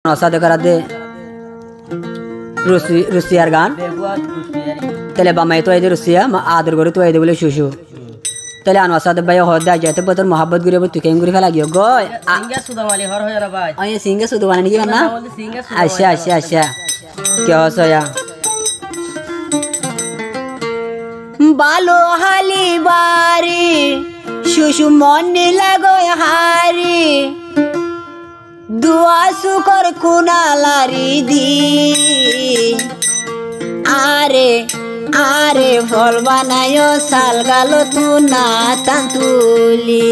নসাদে করা দে রুসিয়ার গান তাহলে বামাই তো এদের রুসিয়া আদর করে তো এদের বলে শুশু তাহলে আনোয়াসাদ ভাই হদা যেতে বতর মোহাব্বত করে তুই কেন করে ফেলা গিয়ে গো সিঙ্গা সুদামালি হর হয়ে রা ভাই আই সিঙ্গা সুদু বানানি কি না আচ্ছা আচ্ছা আচ্ছা কি হসয়া বালো হালি বাড়ি শুশু মনে লাগো হারি দুয়া সুকর কুনালারি দি আরে আরে ফল বানায় সাল গাল তু না তান্তুলি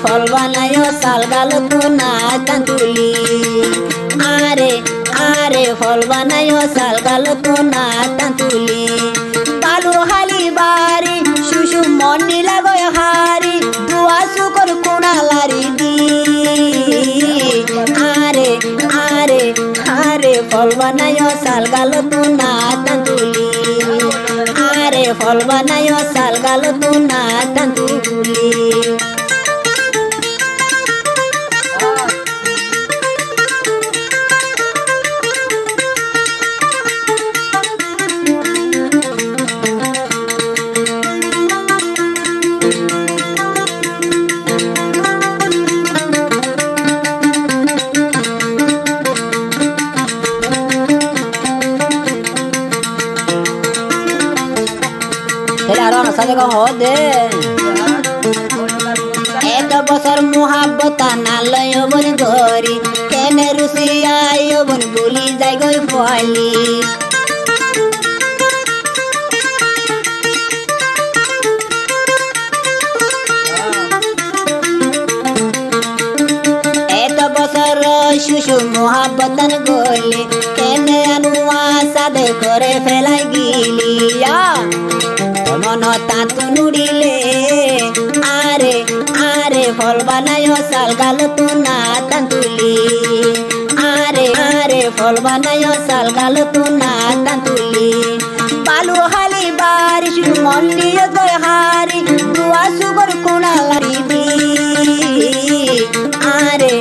ফল বানায় সাল গাল তু না তান্তুলি আরে আরে ফল বানায় সাল গাল তু না তান্তুলি বালু হালি বাড়ি শুশু মনি লাগয় হারি দুয়া সুকর কুনালারি দি আরে আরে আরে ফল বানায় সাল গাল তু না তান্তুলি আরে ফল বানায় সাল গাল তু না তান্তুলি এক বছর মোহাব্বতা নালয় বন গরি কেনে রুসিয়ায় বন বলি যাই গই ফলি এত বছর শুশু মোহাব্বতন গলি কেনে আনুয়া সাদে করে ফেলাই গিলিয়া মন তাতু নুড়িলে আরে আরে ফল বানায় সাল গাল তু না তান্তুলি আরে আরে ফল বানায় সাল গাল তু না তান্তুলি বালু হালি বারিশ মন্দির গয় হারি দুয়া সুগর কুনালারি দি আরে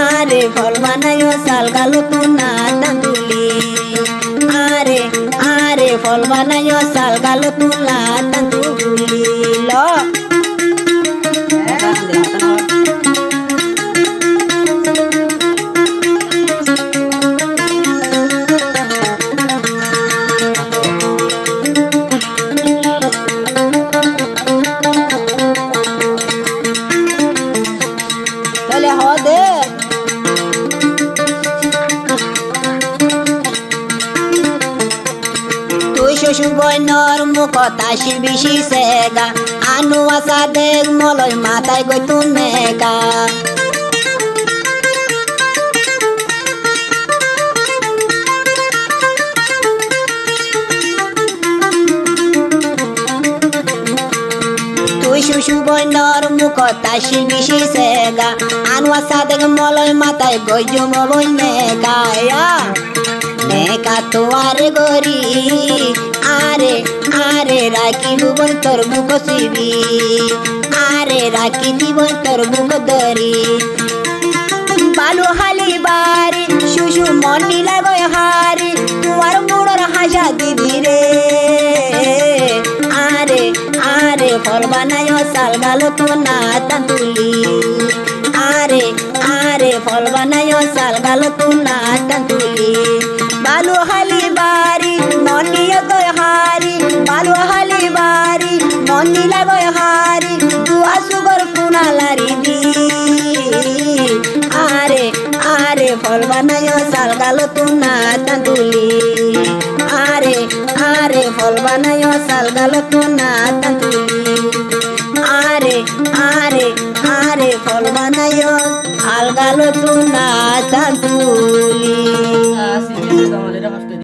আরে ফল বানায় সাল গাল তু না তান্তুলি আরে আরে ফল বানায় সাল গাল তু না তান্তুলি ল বইনর মুখ তাসি বিশি সেগা আনু আসা দেখ মলয় মাথায় গই তুমেগা তুই শুশু বইনর মুখ তাসি বিশি সেগা আনু আসা দেখ মলয় মাথায় গই জম বই মেগা মেকা তোয়ার গরি আরে আরে রাখি বুবন তোর বুক সিবি আরে রাখি দিবন তোর বুক দরি বালু হালি বাড়ি শুশু মনি লাগয় হারি তোমার মুড়র হাসা দিবি রে আরে আরে ফল বানায় সাল গাল তু না তান্তুলি আরে আরে ফল বানায় সাল গাল তু না তান্তুলি বালু হালি বাড়ি মনি গয় হারি বালু হালি বাড়ি মনি লাগয় হারি দুয়া সুগর কুনালারি দি আরে আরে ফল বানায় সাল গাল তু না তান্তুলি আরে আরে ফল বানায় সাল গাল তু না তান্তুলি আরে আরে আরে ফল বানায় গালো তু না তাঁতুলি